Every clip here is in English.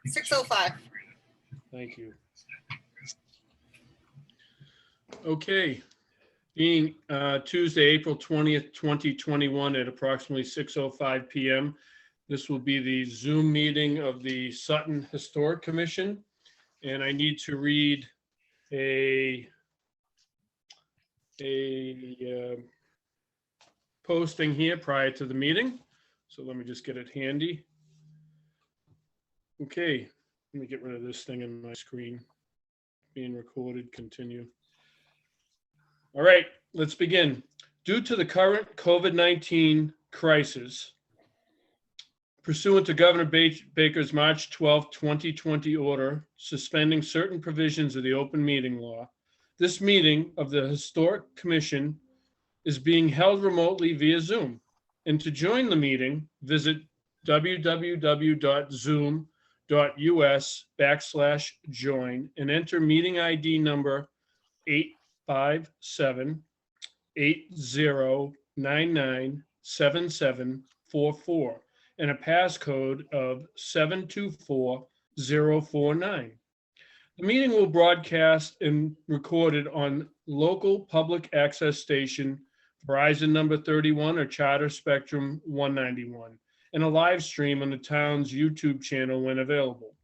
6:05. Thank you. Okay, being Tuesday, April 20th, 2021 at approximately 6:05 PM. This will be the Zoom meeting of the Sutton Historic Commission. And I need to read a posting here prior to the meeting. So let me just get it handy. Okay, let me get rid of this thing in my screen. Being recorded, continue. All right, let's begin. Due to the current COVID-19 crisis, pursuant to Governor Baker's March 12, 2020 order suspending certain provisions of the open meeting law, this meeting of the Historic Commission is being held remotely via Zoom. And to join the meeting, visit www.zoom.us/join and enter meeting ID number 857-8099-7744 and a passcode of 724049. The meeting will broadcast and recorded on local public access station Verizon number 31 or Charter Spectrum 191, and a live stream on the town's YouTube channel when available.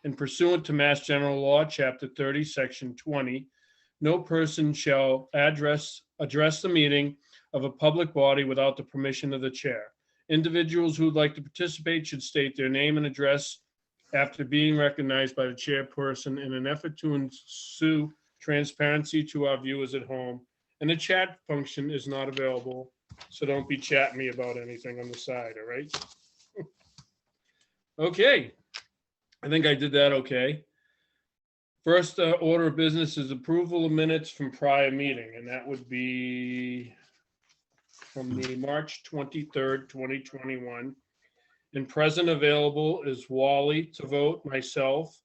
And pursuant to Mass General Law, Chapter 30, Section 20, no person shall address the meeting of a public body without the permission of the chair. Individuals who would like to participate should state their name and address after being recognized by the chairperson in an effort to ensue transparency to our viewers at home. And the chat function is not available, so don't be chatting me about anything on the side, all right? Okay, I think I did that okay. First order of business is approval of minutes from prior meeting, and that would be from the March 23rd, 2021. And present available is Wally to vote, myself,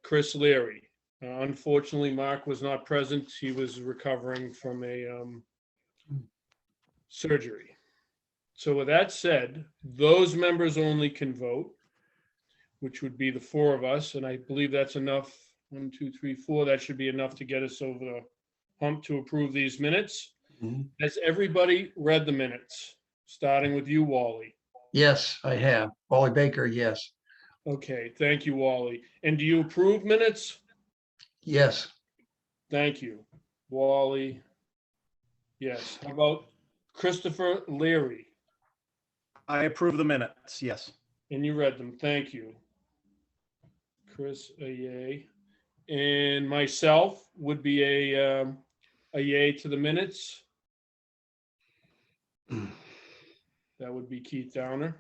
Chris Leary. Unfortunately, Mark was not present. He was recovering from a surgery. So with that said, those members only can vote, which would be the four of us. And I believe that's enough. 1, 2, 3, 4. That should be enough to get us over the hump to approve these minutes. Has everybody read the minutes? Starting with you, Wally. Yes, I have. Wally Baker, yes. Okay, thank you, Wally. And do you approve minutes? Yes. Thank you, Wally. Yes. How about Christopher Leary? I approve the minutes, yes. And you read them. Thank you. Chris, a yay. And myself would be a yay to the minutes. That would be Keith Downer.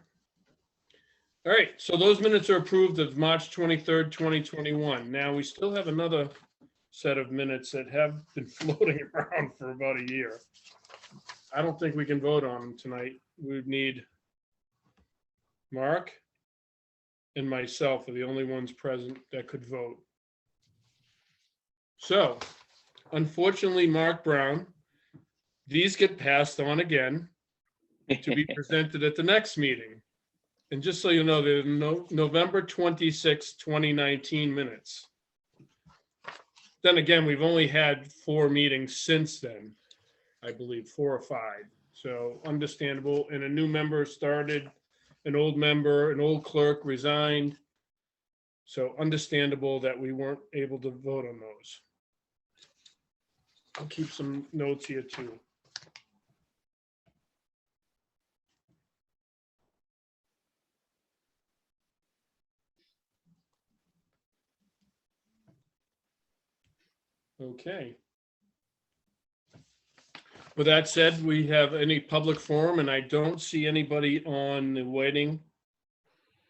All right, so those minutes are approved of March 23rd, 2021. Now we still have another set of minutes that have been floating around for about a year. I don't think we can vote on them tonight. We would need Mark and myself are the only ones present that could vote. So, unfortunately, Mark Brown, these get passed on again to be presented at the next meeting. And just so you know, there's no November 26, 2019 minutes. Then again, we've only had 4 meetings since then, I believe 4 or 5. So understandable. And a new member started, an old member, an old clerk resigned. So understandable that we weren't able to vote on those. I'll keep some notes here too. Okay. With that said, we have any public forum, and I don't see anybody on the waiting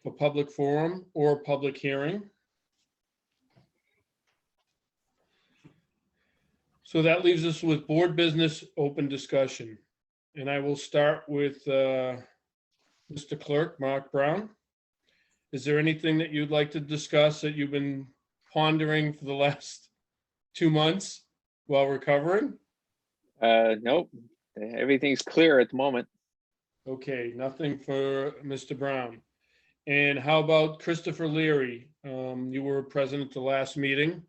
for public forum or public hearing. So that leaves us with board business, open discussion. And I will start with Mr. Clerk, Mark Brown. Is there anything that you'd like to discuss that you've been pondering for the last 2 months while recovering? Nope, everything's clear at the moment. Okay, nothing for Mr. Brown. And how about Christopher Leary? You were present at the last meeting.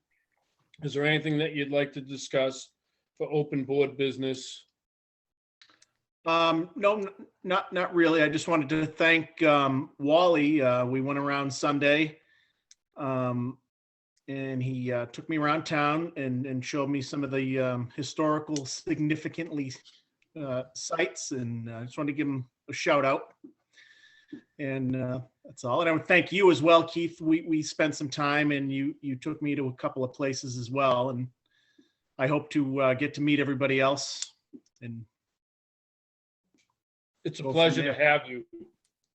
Is there anything that you'd like to discuss for open board business? No, not really. I just wanted to thank Wally. We went around Sunday. And he took me around town and showed me some of the historical significantly sites. And I just wanted to give him a shout out. And that's all. And I would thank you as well, Keith. We spent some time and you took me to a couple of places as well. And I hope to get to meet everybody else. And It's a Go from pleasure to there. have you.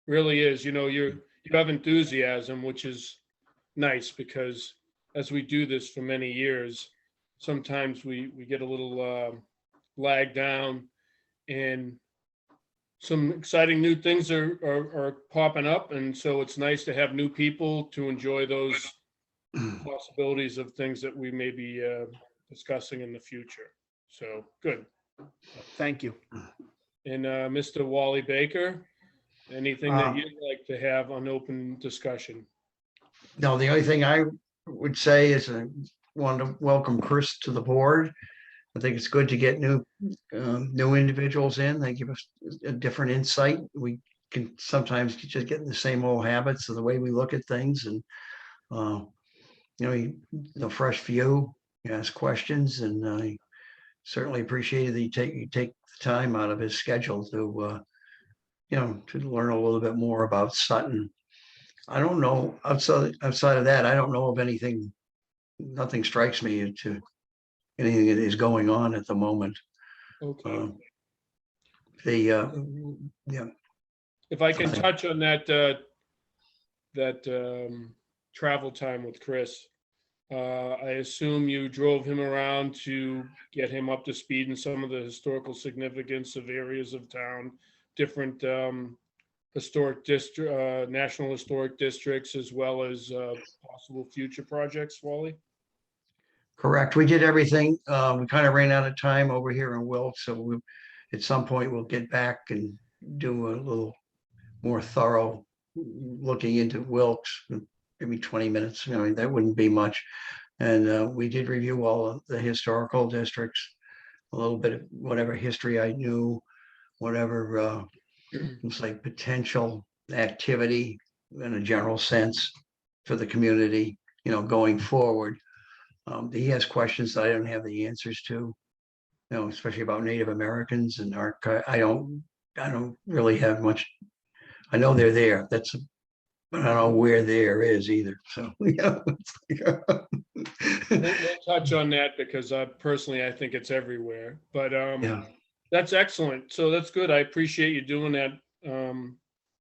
Really is. You have enthusiasm, which is nice because as we do this for many years, sometimes we get a little lagged down, and some exciting new things are popping up. And so it's nice to have new people to enjoy those possibilities of things that we may be discussing in the future. So good. thank you. And Mr. Wally Baker, anything that Um, you'd like to have on open discussion? No, the only thing I would say is I want to welcome Chris to the board. I think it's good to get new individuals in. They give us a different insight. We can sometimes just get in the same old habits of the way we look at things, and the fresh view, you ask questions, and I certainly appreciated that you take the time out of his schedule to to learn a little bit more about Sutton. I don't know, outside of that, I don't know of anything, nothing strikes me to anything that is going on at the moment. Okay. Yeah, If I can okay. touch on that travel time with Chris, I assume you drove him around to get him up to speed in some of the historical significance of areas of town, different historic district, national historic districts, as well as possible future projects, Wally? Correct. We did everything. We kind of ran out of time over here in Wilkes, so at some point we'll get back and do a little more thorough looking into Wilkes, maybe 20 minutes. That wouldn't be much. And we did review all of the historical districts, a little bit of whatever history I knew, whatever it's like potential activity in a general sense for the community, going forward. He has questions that I don't have the answers to, especially about Native Americans and I don't really have much. I know they're there. But I don't know where there is either. So, We'll touch on that because personally, I think it's everywhere. But yeah. that's excellent. So that's good. I appreciate you doing that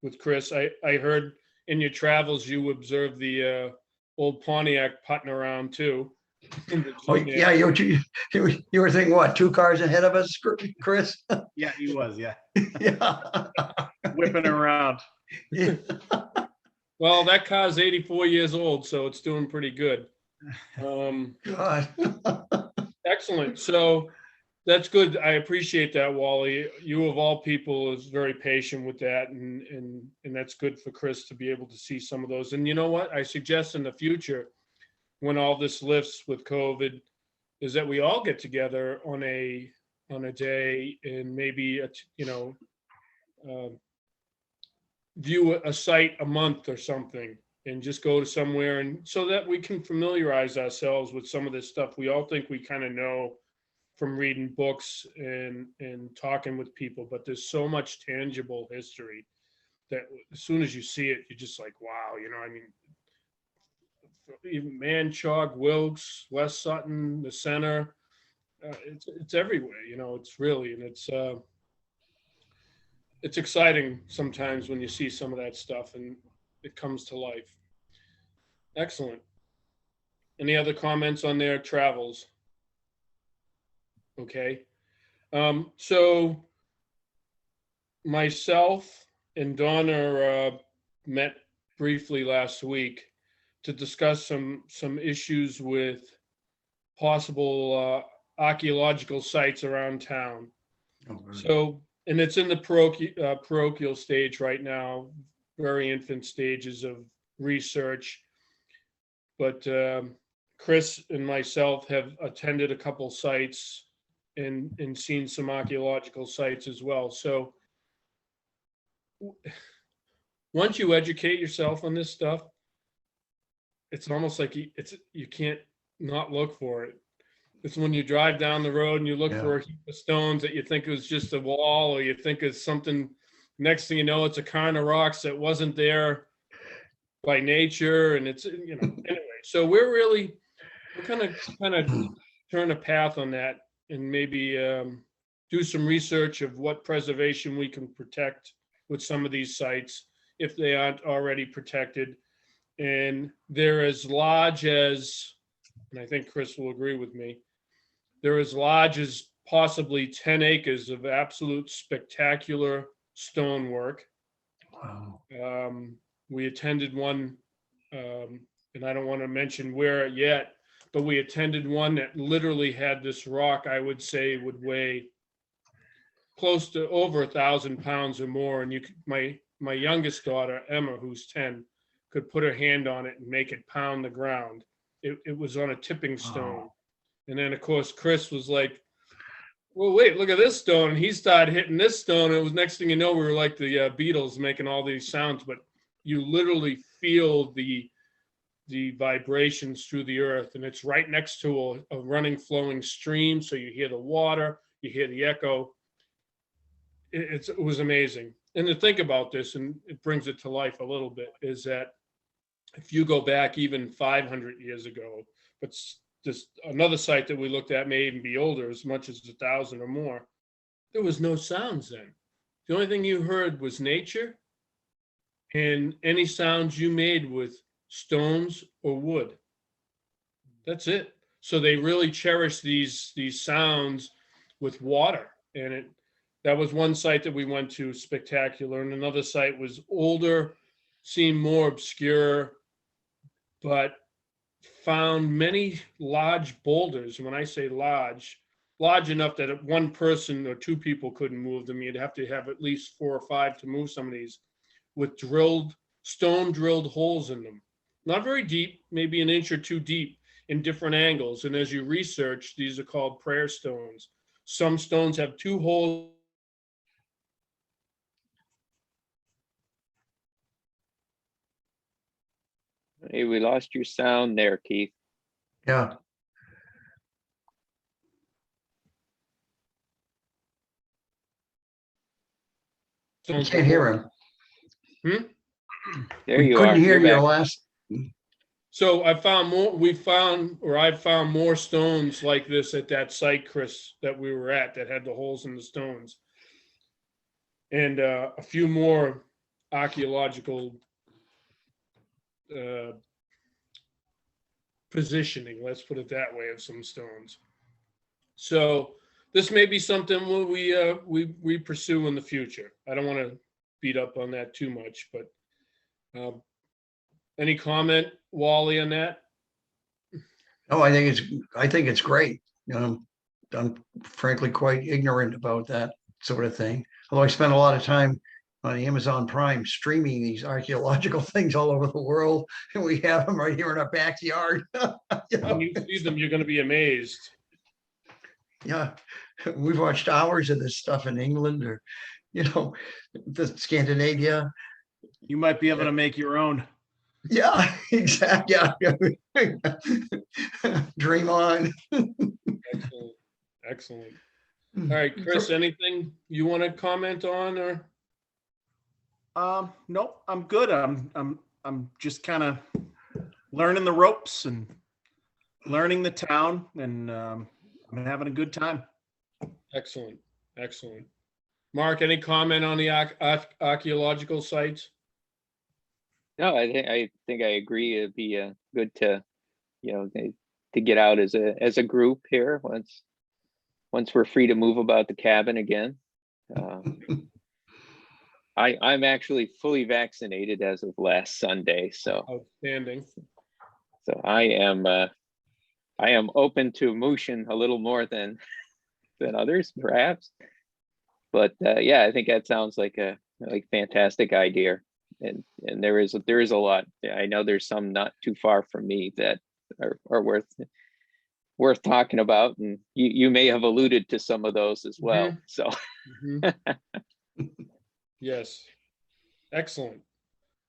with Chris. I heard in your travels you observed the old Pontiac putting around too. Oh, yeah. You were thinking what? 2 cars ahead of us, Chris? Yeah, he was. Yeah. Yeah. Whipping around. Yeah. Well, that car's 84 years old, so it's doing pretty good. God. Excellent. So that's good. I appreciate that, Wally. You of all people is very patient with that, and that's good for Chris to be able to see some of those. And you know what? I suggest in the future, when all this lifts with COVID, is that we all get together on a day and maybe view a site a month or something, and just go to somewhere, and so that we can familiarize ourselves with some of this stuff we all think we kind of know from reading books and talking with people, but there's so much tangible history that as soon as you see it, you're just like, wow, I mean, even Manchog, Wilkes, West Sutton, the center, it's everywhere, it's really, and it's exciting sometimes when you see some of that stuff and it comes to life. Excellent. Any other comments on their travels? Okay. So myself and Donna met briefly last week to discuss some issues with possible archaeological sites around town. So, and it's in the parochial stage right now, very infant stages of research. but Chris and myself have attended a couple sites and seen some archaeological sites as well. So once you educate yourself on this stuff, it's almost like you can't not look for it. It's when you drive down the road and you look Yeah. for a heap of stones that you think was just a wall, or you think it's something. Next thing you know, it's a cairn of rocks that wasn't there by nature, and it's anyway. So we're kind of turn a path on that, and maybe do some research of what preservation we can protect with some of these sites if they aren't already protected. And they're as large as, and I think Chris will agree with me, they're as large as possibly 10 acres of absolute spectacular stonework. Wow. We attended one, and I don't want to mention where yet, but we attended one that literally had this rock, I would say would weigh close to over 1,000 pounds or more. And my youngest daughter, Emma, who's 10, could put her hand on it and make it pound the ground. It was on a tipping stone. Wow. And then, of course, Chris was like, well, wait, look at this stone. And he started hitting this stone. It was, next thing you know, we were like the Beatles making all these sounds, but you literally feel the vibrations through the earth. And it's right next to a running, flowing stream. So you hear the water, you hear the echo. It was amazing. And to think about this, and it brings it to life a little bit, is that if you go back even 500 years ago, but just another site that we looked at may even be older, as much as 1,000 or more, there was no sounds then. The only thing you heard was nature and any sounds you made with stones or wood. That's it. So they really cherish these sounds with water. And that was one site that we went to, spectacular. And another site was older, seemed more obscure, but found many large boulders. When I say large enough that one person or two people couldn't move them. You'd have to have at least 4 or 5 to move some of these, with stone drilled holes in them. Not very deep, maybe an inch or two deep in different angles. And as you research, these are called prayer stones. Some stones have 2 holes. Hey, we lost your sound there, Keith. Yeah. I can't hear him. There We you couldn't are. hear You're your back. last. So I've found more stones like this at that site, Chris, that we were at, that had the holes in the stones. And a few more archaeological positioning, let's put it that way, of some stones. So this may be something we pursue in the future. I don't want to beat up on that too much, but any comment, Wally, on that? Oh, I think it's great. I'm frankly quite ignorant about that sort of thing. Although I spend a lot of time on Amazon Prime streaming these archaeological things all over the world, and we have them right here in our backyard. When you see them, you're going to be amazed. Yeah, we've watched hours of this stuff in England or, the Scandinavia. You might be able to make your own. Yeah, exactly. Yeah. Dream on. Excellent. All right, Chris, anything you want to comment on, or? Nope, I'm good. I'm just kind of learning the ropes and learning the town, and I'm having a good time. Excellent. Mark, any comment on the archaeological sites? No, I think I agree. It'd be good to, to get out as a group here once we're free to move about the cabin again. I'm actually fully vaccinated as of last Sunday, so Outstanding. so I am open to motion a little more than others, perhaps. But yeah, I think that sounds like a fantastic idea. and there is a lot. I know there's some not too far from me that are worth talking about, and you may have alluded to some of those as well. So Mhm. Yes, excellent.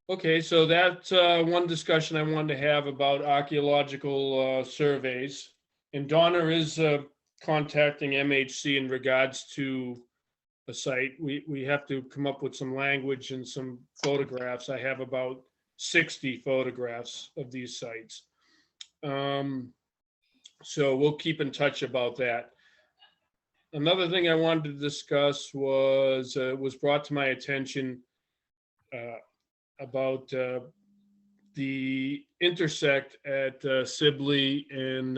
Okay, so that's one discussion I wanted to have about archaeological surveys. And Donna is contacting MHC in regards to a site. We have to come up with some language and some photographs. I have about 60 photographs of these sites. So we'll keep in touch about that. Another thing I wanted to discuss was brought to my attention about the intersect at Sibley and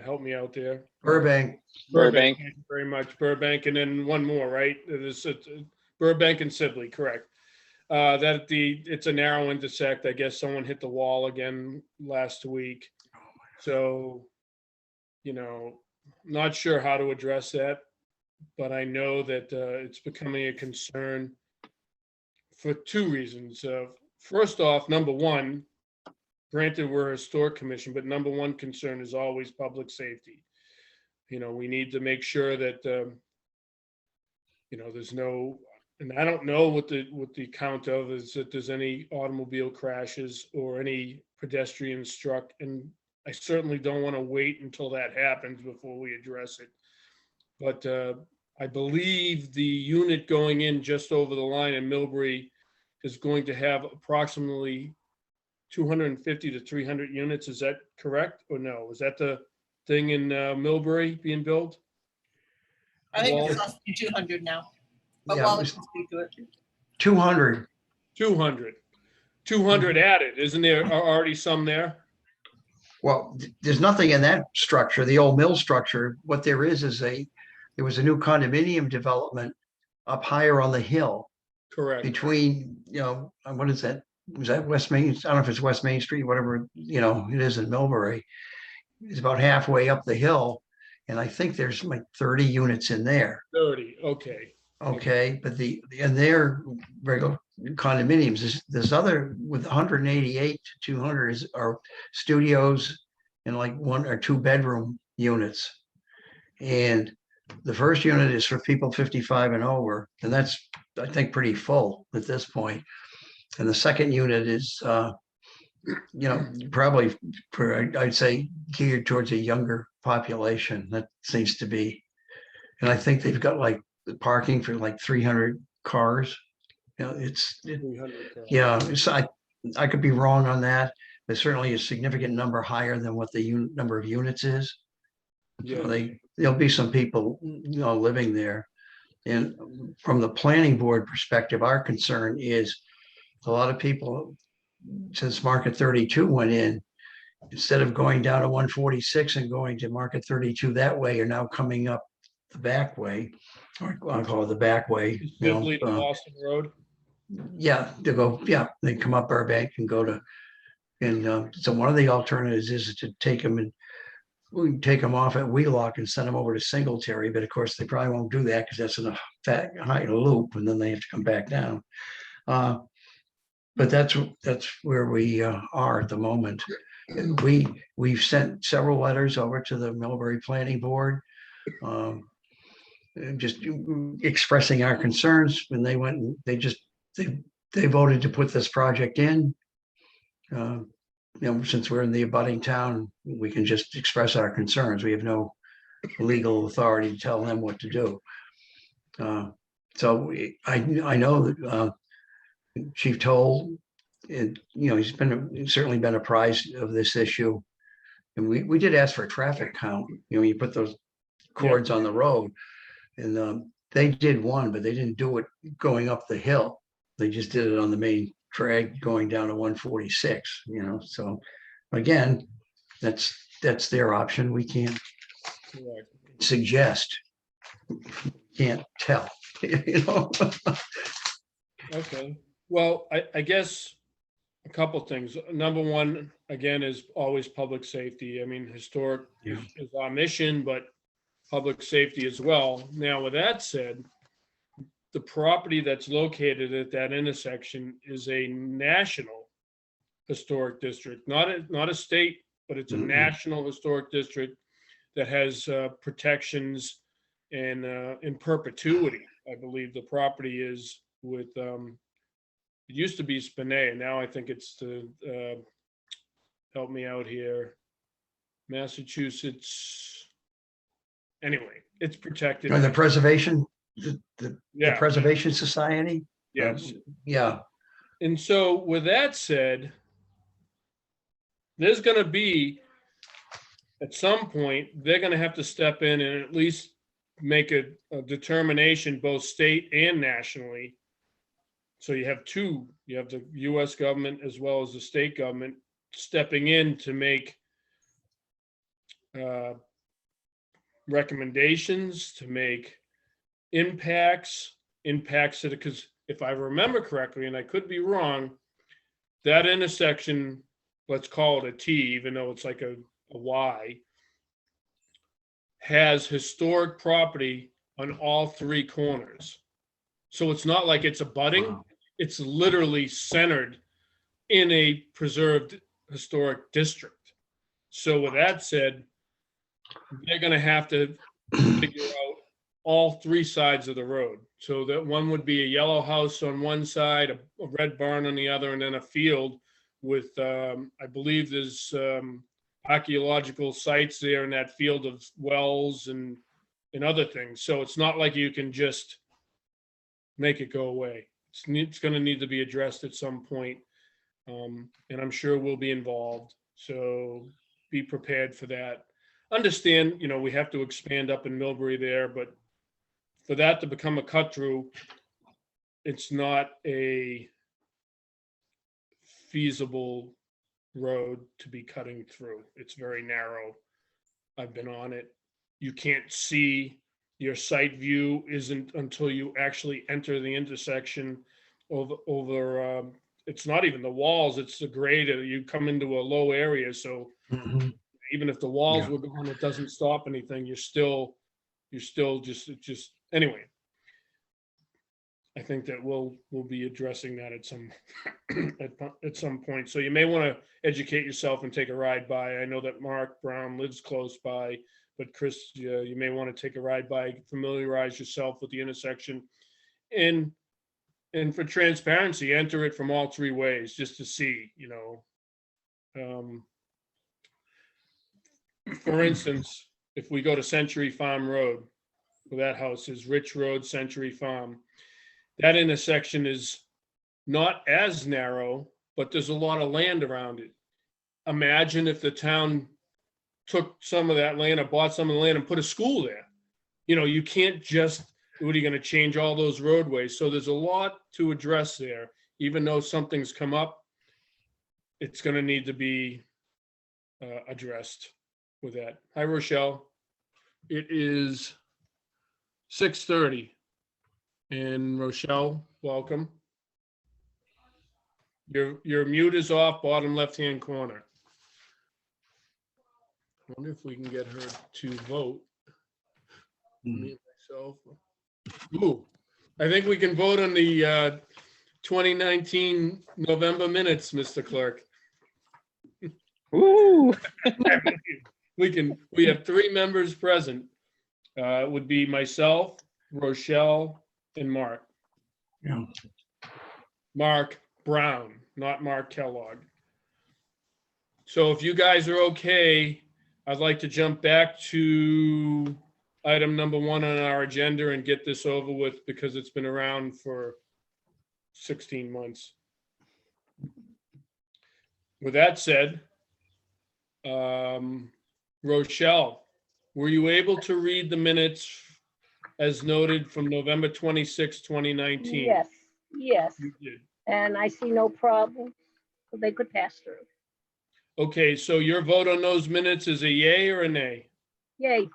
help me out there. Burbank, Burbank. Thank you very much. Burbank, and then one more, right? Burbank and Sibley, correct. It's a narrow intersect. I guess someone hit the wall again last week. So, not sure how to address that, but I know that it's becoming a concern for two reasons. First off, number one, granted, we're a historic commission, but number one concern is always public safety. We need to make sure that, there's no, and I don't know what the count of is, that there's any automobile crashes or any pedestrian struck. And I certainly don't want to wait until that happens before we address it. But I believe the unit going in just over the line in Millbury is going to have approximately 250 to 300 units. Is that correct or no? Is that the thing in Millbury being built? I think Wall- it's less than 200 now, but Yeah, it Wallace was can speak to it. 200. 200 added, isn't there already some there? Well, there's nothing in that structure, the old mill structure. What there is there was a new condominium development up higher on the hill Correct. between, what is that? Was that West Main? I don't know if it's West Main Street, whatever, it is in Millbury. It's about halfway up the hill. And I think there's like 30 units in there. 30, okay. Okay, but and they're regular condominiums. This other with 188 to 200 are studios and like 1 or 2 bedroom units. And the first unit is for people 55 and over, and that's, I think, pretty full at this point. And the second unit is, probably I'd say geared towards a younger population. That seems to be, and I think they've got like parking for like 300 cars. It's 300 cars. yeah. I could be wrong on that. There's certainly a significant number higher than what the number of units is. Yeah. So there'll be some people living there. And from the planning board perspective, our concern is a lot of people, since Market 32 went in, instead of going down to 146 and going to Market 32 that way, are now coming up the back way, or I'll call it the back way. Simply to Boston Road. Yeah, they come up Burbank and go to, and so one of the alternatives is to take them and we can take them off at Wheelock and send them over to Singletary, but of course they probably won't do that because that's in a high loop, and then they have to come back down. But that's where we are at the moment. We've sent several letters over to the Millbury Planning Board, just expressing our concerns. When they went, and they voted to put this project in. Since we're in the abutting town, we can just express our concerns. We have no legal authority to tell them what to do. So I know that Chief Toll, he's certainly been apprised of this issue. And we did ask for a traffic count. You put those cords on the road, and they did one, but they didn't do it going up the hill. They just did it on the main drag going down to 146. So again, that's their option. We can't Correct. suggest, can't tell. Okay, well, I guess a couple things. Number one, again, is always public safety. I mean, historic is our mission, but public safety as well. Now, with that said, the property that's located at that intersection is a national historic district, not a state, but it's a Mhm. national historic district that has protections and in perpetuity. I believe the property is with, it used to be Spinay, and now I think it's the, help me out here, Massachusetts. Anyway, it's protected. And the preservation, the Yeah, Preservation Society? yes. Yeah, And so with that said, there's gonna be, at some point, they're gonna have to step in and at least make a determination, both state and nationally. So you have two, you have the US government as well as the state government stepping in to make recommendations, to make impacts to the, because if I remember correctly, and I could be wrong, that intersection, let's call it a T, even though it's like a Y, has historic property on all three corners. So it's not like it's abutting, Wow. it's literally centered in a preserved historic district. So with that said, they're gonna have to figure out all three sides of the road. So that one would be a yellow house on one side, a red barn on the other, and then a field with, I believe there's archaeological sites there in that field of wells and other things. So it's not like you can just make it go away. It's gonna need to be addressed at some point. And I'm sure we'll be involved. So be prepared for that. Understand, we have to expand up in Millbury there, but for that to become a cut through, it's not a feasible road to be cutting through. It's very narrow. I've been on it. You can't see, your sight view isn't until you actually enter the intersection over it's not even the walls, it's the grade. You come into a low area, so Mhm. even if the walls Yeah. were gone, it doesn't stop anything. You're still just anyway. I think that we'll be addressing that at some at some point. So you may want to educate yourself and take a ride by. I know that Mark Brown lives close by, but Chris, you may want to take a ride by, familiarize yourself with the intersection, and for transparency, enter it from all three ways just to see. For instance, if we go to Century Farm Road, where that house is, Rich Road, Century Farm, that intersection is not as narrow, but there's a lot of land around it. Imagine if the town took some of that land or bought some of the land and put a school there. You can't just, what are you gonna change all those roadways? So there's a lot to address there. Even though something's come up, it's gonna need to be addressed with that. Hi, Rochelle. It is 6:30. And Rochelle, welcome. Your mute is off, bottom left-hand corner. I wonder if we can get her to vote. Me, myself. Ooh, I think we can vote on the 2019 November minutes, Mr. Clerk. Woo! We have three members present. It would be myself, Rochelle, and Mark. Yeah. Mark Brown, not Mark Kellogg. So if you guys are okay, I'd like to jump back to item number 1 on our agenda and get this over with because it's been around for 16 months. With that said, Rochelle, were you able to read the minutes as noted from November 26, 2019? Yes, You did. and I see no problem, so they could pass through. Okay, so your vote on those minutes is a yay or a nay? Yay,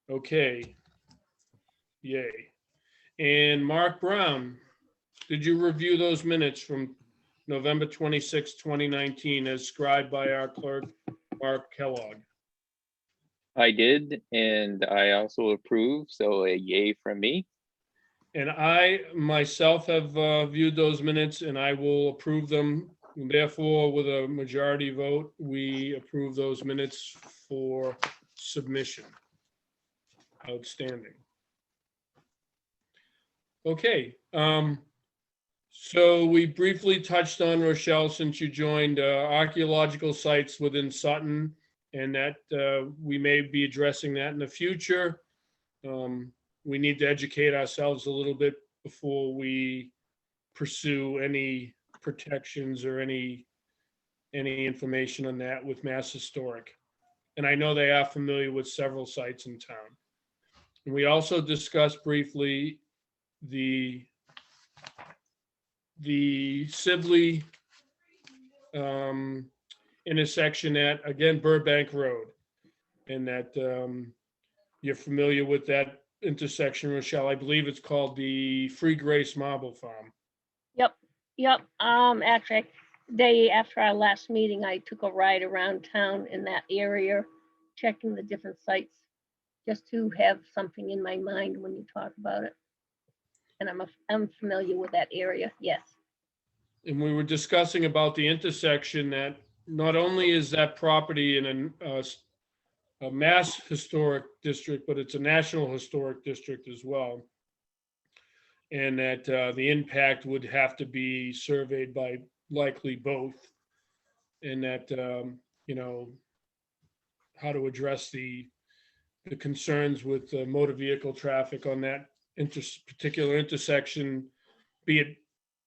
Okay. Yay. And Mark Brown, did you review those minutes from November 26, 2019 as scribed by our clerk, Mark Kellogg? I did, and I also approve, so a yay from me. And I myself have viewed those minutes and I will approve them. Therefore, with a majority vote, we approve those minutes for submission. Outstanding. Okay, so we briefly touched on, Rochelle, since you joined, archaeological sites within Sutton, and that we may be addressing that in the future. We need to educate ourselves a little bit before we pursue any protections or any information on that with Mass Historic. And I know they are familiar with several sites in town. And we also discussed briefly the Sibley intersection at, again, Burbank Road. And that you're familiar with that intersection, Rochelle. I believe it's called the Free Grace Marble Farm. Yep. Actually, day after our last meeting, I took a ride around town in that area, checking the different sites, just to have something in my mind when you talk about it. And I'm familiar with that area, yes. And we were discussing about the intersection that not only is that property in a Mass Historic District, but it's a National Historic District as well. And that the impact would have to be surveyed by likely both. And that, how to address the concerns with motor vehicle traffic on that particular intersection, be it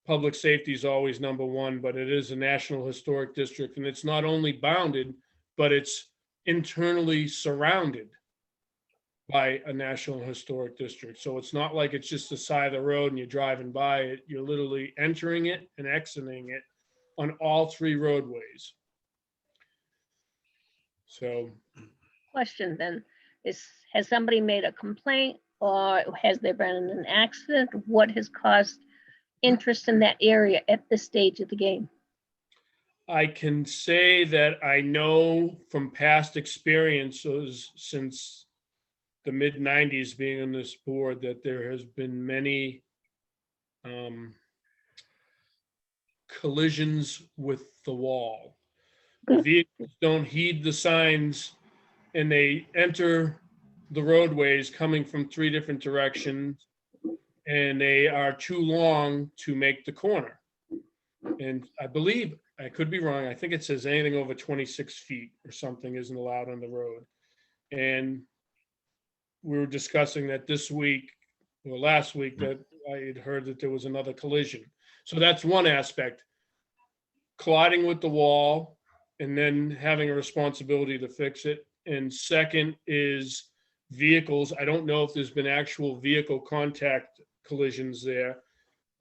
public safety is always number one, but it is a National Historic District, and it's not only bounded, but it's internally surrounded by a National Historic District. So it's not like it's just the side of the road and you're driving by it. You're literally entering it and exiting it on all three roadways. So, Question then, has somebody made a complaint, or has there been an accident? What has caused interest in that area at this stage of the game? I can say that I know from past experiences since the mid-90s being on this board that there has been many collisions with the wall. The vehicles don't heed the signs and they enter the roadways coming from three different directions, and they are too long to make the corner. And I believe, I could be wrong, I think it says anything over 26 feet or something isn't allowed on the road. And we were discussing that this week, or last week, that I had heard that there was another collision. So that's one aspect. Colliding with the wall and then having a responsibility to fix it. And second is vehicles. I don't know if there's been actual vehicle contact collisions there,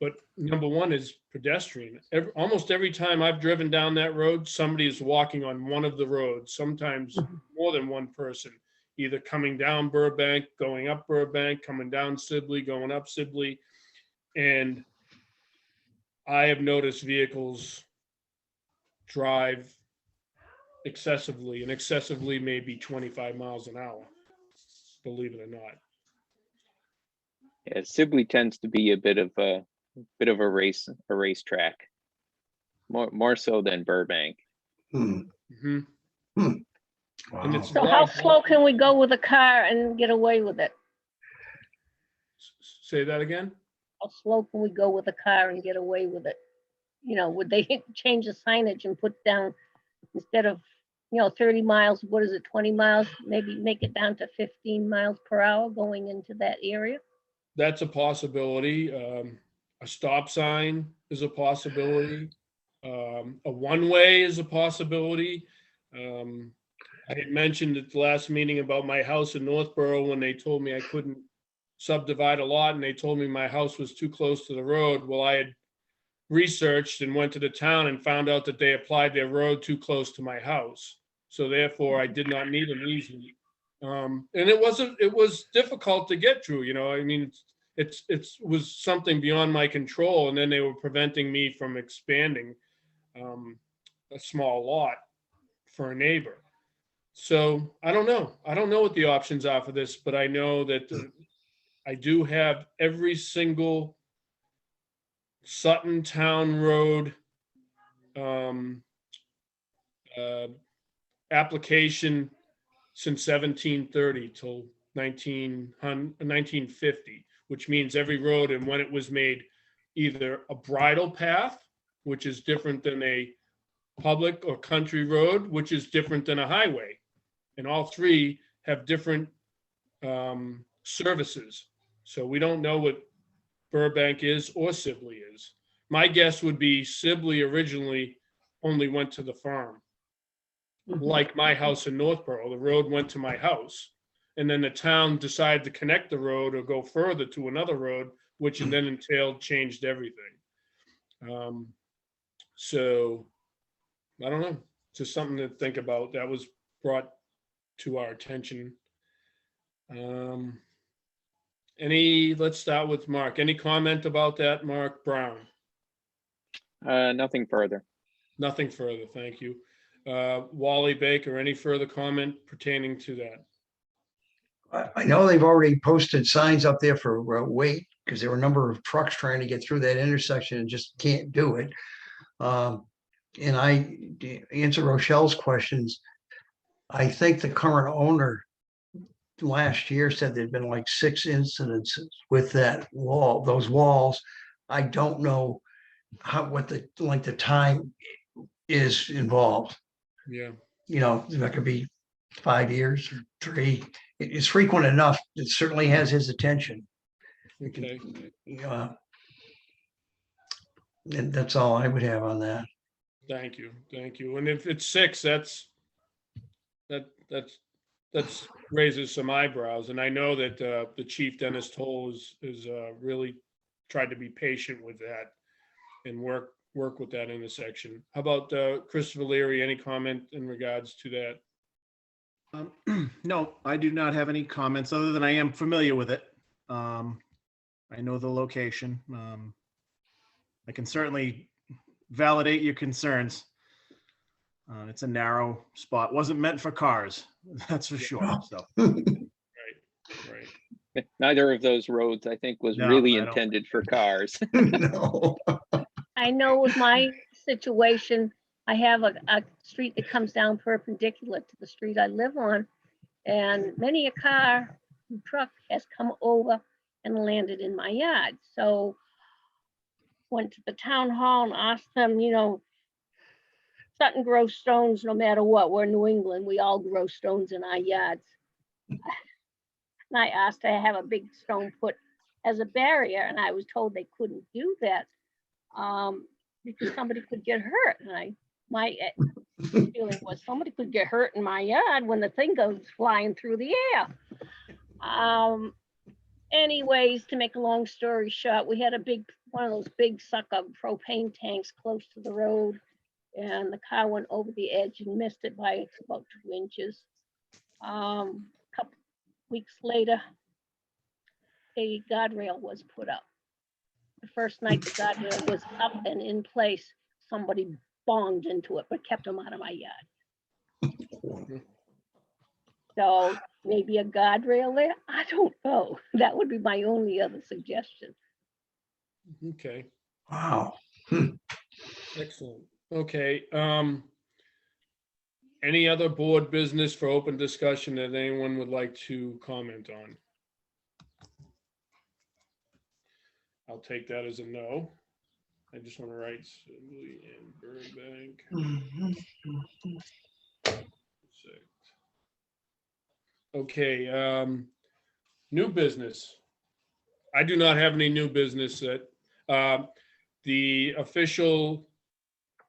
but number one is pedestrian. Almost every time I've driven down that road, somebody is walking on one of the roads, sometimes more than one person, either coming down Burbank, going up Burbank, coming down Sibley, going up Sibley. And I have noticed vehicles drive excessively, and excessively maybe 25 miles an hour, believe it or not. Yeah, Sibley tends to be a bit of a racetrack, more so than Burbank. Mhm. Wow. And it's So how slow can we go with a car and get away with it? Say that again? How slow can we go with a car and get away with it? Would they change the signage and put down, instead of, 30 miles, what is it, 20 miles, maybe make it down to 15 miles per hour going into that area? That's a possibility. A stop sign is a possibility. A one-way is a possibility. I had mentioned at the last meeting about my house in Northborough when they told me I couldn't subdivide a lot, and they told me my house was too close to the road. Well, I had researched and went to the town and found out that they applied their road too close to my house. So therefore I did not need an easement. And it was difficult to get through, I mean, it was something beyond my control. And then they were preventing me from expanding a small lot for a neighbor. So I don't know what the options are for this, but I know that I do have every single Sutton Town Road application since 1730 till 1950, which means every road and when it was made either a bridle path, which is different than a public or country road, which is different than a highway. And all three have different services. So we don't know what Burbank is or Sibley is. My guess would be Sibley originally only went to the farm. Like my house in Northborough, the road went to my house. And then the town decided to connect the road or go further to another road, which then entailed changed everything. So I don't know, just something to think about. That was brought to our attention. Let's start with Mark. Any comment about that, Mark Brown? Nothing further. Nothing further, thank you. Wally Baker, any further comment pertaining to that? I know they've already posted signs up there for wait, because there were a number of trucks trying to get through that intersection and just can't do it. And to answer Rochelle's questions, I think the current owner last year said there'd been like 6 incidences with that wall, those walls. I don't know what the length of time is involved. Yeah, That could be 5 years or 3. It's frequent enough. It certainly has his attention. okay. And that's all I would have on that. Thank you. And if it's 6, that's raises some eyebrows. And I know that the chief Dennis Toll is really tried to be patient with that and work with that intersection. How about Christopher Leary? Any comment in regards to that? No, I do not have any comments other than I am familiar with it. I know the location. I can certainly validate your concerns. It's a narrow spot. Wasn't meant for cars, that's for sure. So Right. Neither of those roads, I think, was No, really I don't. intended for cars. No. I know with my situation, I have a street that comes down perpendicular to the street I live on. And many a car, truck has come over and landed in my yard. So went to the town hall and asked them, Sutton grows stones no matter what. We're New England. We all grow stones in our yards. And I asked to have a big stone put as a barrier, and I was told they couldn't do that because somebody could get hurt. And my feeling was somebody could get hurt in my yard when the thing goes flying through the air. Anyways, to make a long story short, we had one of those big sucker propane tanks close to the road, and the car went over the edge and missed it by about 2 inches. A couple weeks later, a guardrail was put up. The first night the guardrail was up and in place, somebody bonged into it, but kept them out of my yard. So maybe a guardrail there? I don't know. That would be my only other suggestion. Okay, Wow. excellent. Okay, any other board business for open discussion that anyone would like to comment on? I'll take that as a no. I just want to write Sibley and Burbank. Okay, new business. I do not have any new business that the official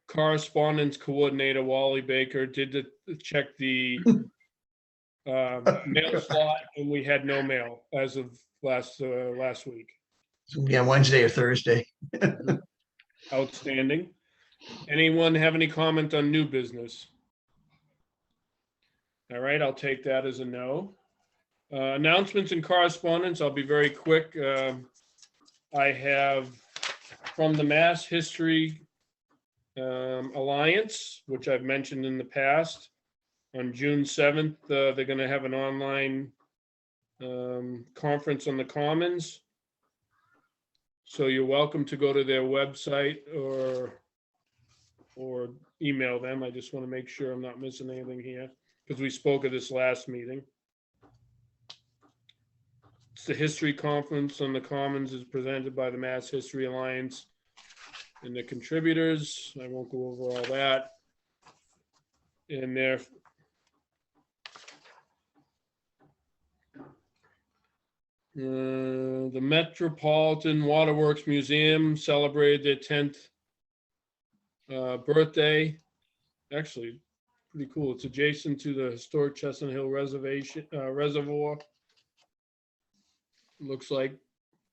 correspondence coordinator, Wally Baker, did check the mail slot, and we had no mail as of last week. Yeah, Wednesday or Thursday. Outstanding. Anyone have any comment on new business? All right, I'll take that as a no. Announcements and correspondence, I'll be very quick. I have from the Mass History Alliance, which I've mentioned in the past, on June 7th, they're going to have an online Conference on the Commons. So you're welcome to go to their website or email them. I just want to make sure I'm not missing anything here, because we spoke of this last meeting. It's the History Conference on the Commons is presented by the Mass History Alliance and the contributors. I won't go over all that. And the Metropolitan Waterworks Museum celebrated their 10th birthday. Actually, pretty cool. It's adjacent to the historic Chestnut Hill Reservoir. Looks like,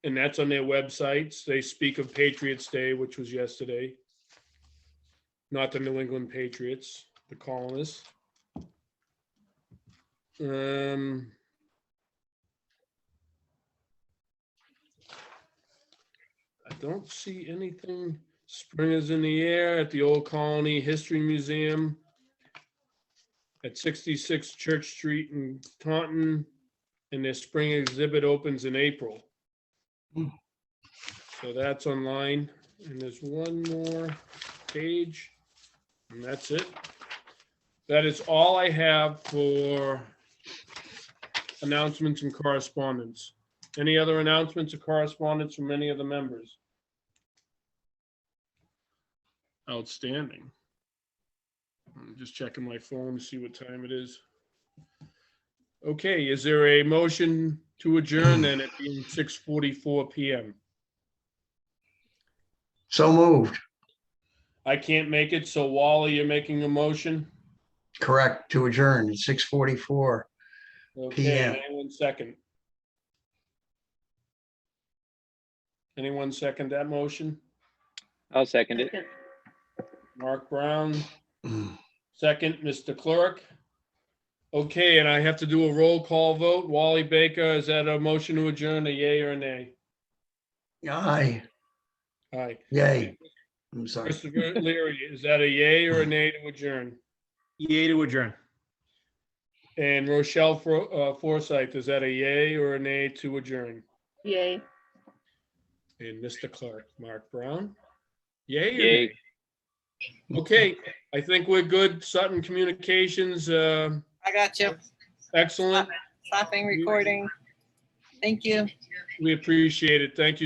and that's on their websites. They speak of Patriots Day, which was yesterday. Not the New England Patriots, the colonists. I don't see anything. Spring is in the air at the Old Colony History Museum at 66 Church Street in Taunton, and their spring exhibit opens in April. So that's online, and there's one more page, and that's it. That is all I have for announcements and correspondence. Any other announcements or correspondence from any of the members? Outstanding. I'm just checking my phone to see what time it is. Okay, is there a motion to adjourn then at being 6:44 p.m.? So moved. I can't make it, so Wally, you're making a motion? Correct, to adjourn at 6:44. Okay, PM. anyone second? Anyone second that motion? I'll second it. Mark Brown, second, Mr. Clerk. Okay, and I have to do a roll call vote. Wally Baker, is that a motion to adjourn, a yay or a nay? Aye, Aye. yay. I'm sorry. Christopher Leary, is that a yay or a nay to adjourn? Yay to adjourn. And Rochelle Forsythe, is that a yay or a nay to adjourn? Yay. And Mr. Clark, Mark Brown, yay or Yay. nay? Okay, I think we're good. Sutton Communications, I got you. excellent. Stopping recording. Thank you. We appreciate it. Thank you.